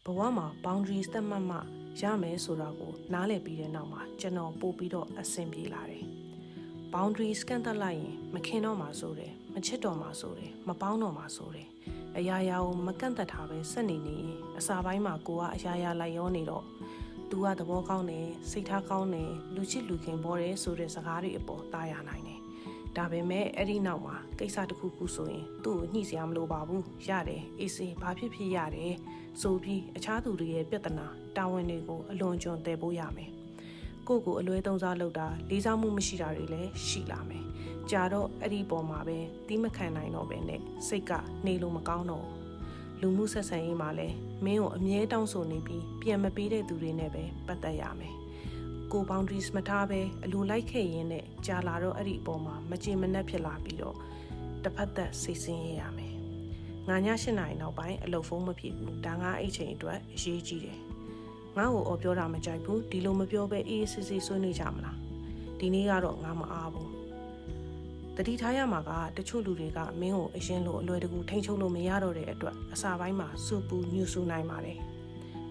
ဘဝမှာ boundaries သတ်မှတ်မှရမယ်ဆိုတာကိုနားလည်ပြီးတဲ့နောက်မှာကျွန်တော်ပို့ပြီးတော့အဆင်ပြေလာတယ် boundaries ကန့်သတ်လိုက်ရင်မခင်တော့မှဆိုတယ်မချစ်တော့မှဆိုတယ်မပေါင်းတော့မှဆိုတယ်အရာရာကိုမကန့်သတ်ထားပဲဆက်နေရင်အစာပိုင်းမှာကိုကအရာရာလိုက်ရောနေတော့သူကသဘောကောင်းတယ်စိတ်ထားကောင်းတယ်လူချစ်လူခင်ပေါ်တယ်ဆိုတဲ့စကားတွေအပေါ်သားရနိုင်တယ်ဒါပေမဲ့အဲ့ဒီနောက်မှာကိစ္စတစ်ခုခုဆိုရင်သူ့ကိုညှိစရာမလိုပါဘူးရတယ်အေးစေးဘာဖြစ်ဖြစ်ရတယ်ဆိုပြီးအခြားသူတွေရဲ့ပြဿနာတာဝန်တွေကိုအလွန်ကျွံတည်ဖို့ရမယ်ကိုကိုအလွဲသုံးစားလုပ်တာလေးစားမှုမရှိတာတွေလည်းရှိလာမယ်ကြာတော့အဲ့ဒီပေါ်မှာပဲတီးမခံနိုင်တော့ပဲနဲ့စိတ်ကနေလို့မကောင်းတော့လူမှုဆက်ဆံရေးမှာလည်းမင်းကိုအမြဲတောင်းဆိုနေပြီးပြန်မပေးတဲ့သူတွေနဲ့ပဲပတ်သက်ရမယ်ကို boundaries မထားပဲအလိုလိုက်ခဲ့ရင်းနဲ့ကြာလာတော့အဲ့ဒီအပေါ်မှာမကြေမနက်ဖြစ်လာပြီးတော့တစ်ဖက်သက်စိတ်ဆင်းရဲရမယ်ငါည8 နာရီနောက်ပိုင်းအလုပ်ဖုန်းမဖြစ်ဘူးဒါငါအဲ့ချိန်အတွက်အရေးကြီးတယ်ငါ့ကိုအော်ပြောတာမကြိုက်ဘူးဒီလိုမပြောပဲအေးစစ်စစ်ဆွေးနွေးကြမလားဒီနေ့ကတော့ငါမအားဘူးတတိထားရမှာကတချို့လူတွေကမင်းကိုအရင်လိုအလွယ်တကူထိန်ချုပ်လို့မရတော့တဲ့အတွက်အစာပိုင်းမှာစူပူညှူဆူနိုင်ပါတယ်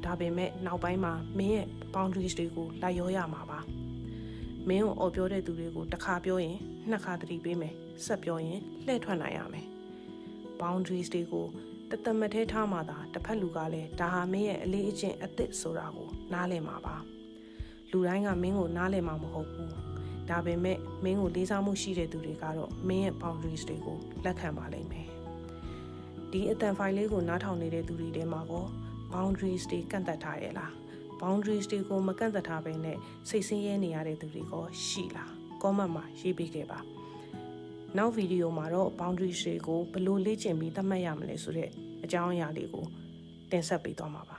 ဒါပေမဲ့နောက်ပိုင်းမှာမင်းရဲ့ boundaries တွေကိုလိုက်ရောရမှာပါမင်းကိုအော်ပြောတဲ့သူတွေကိုတစ်ခါပြောရင်နှစ်ခါသတိပေးမယ်ဆက်ပြောရင်လှည့်ထွက်နိုင်ရမယ် boundaries တွေကိုတသက်မထဲထားမှသာတစ်ဖက်လူကလည်းဒါဟာမင်းရဲ့အလေးအကျင့်အသစ်ဆိုတာကိုနားလည်မှာပါလူတိုင်းကမင်းကိုနားလည်မှာမဟုတ်ဘူးဒါပေမဲ့မင်းကိုလေးစားမှုရှိတဲ့သူတွေကတော့မင်းရဲ့ boundaries တွေကိုလက်ခံပါလိမ့်မယ်ဒီအတန်ဖိုင်လေးကိုနားထောင်နေတဲ့သူတွေထဲမှာကော boundaries တွေကန့်သတ်ထားရဲ့လား boundaries တွေကိုမကန့်သတ်ထားဘဲနဲ့စိတ်ဆင်းရဲနေရတဲ့သူတွေကောရှိလား comment မှာရေးပေးခဲ့ပါနောက်ဗီဒီယိုမှာတော့ boundaries တွေကိုဘယ်လိုလေ့ကျင့်ပြီးသတ်မှတ်ရမလဲဆိုတဲ့အကြောင်းအရာလေးကိုတင်ဆက်ပေးသွားမှာပါ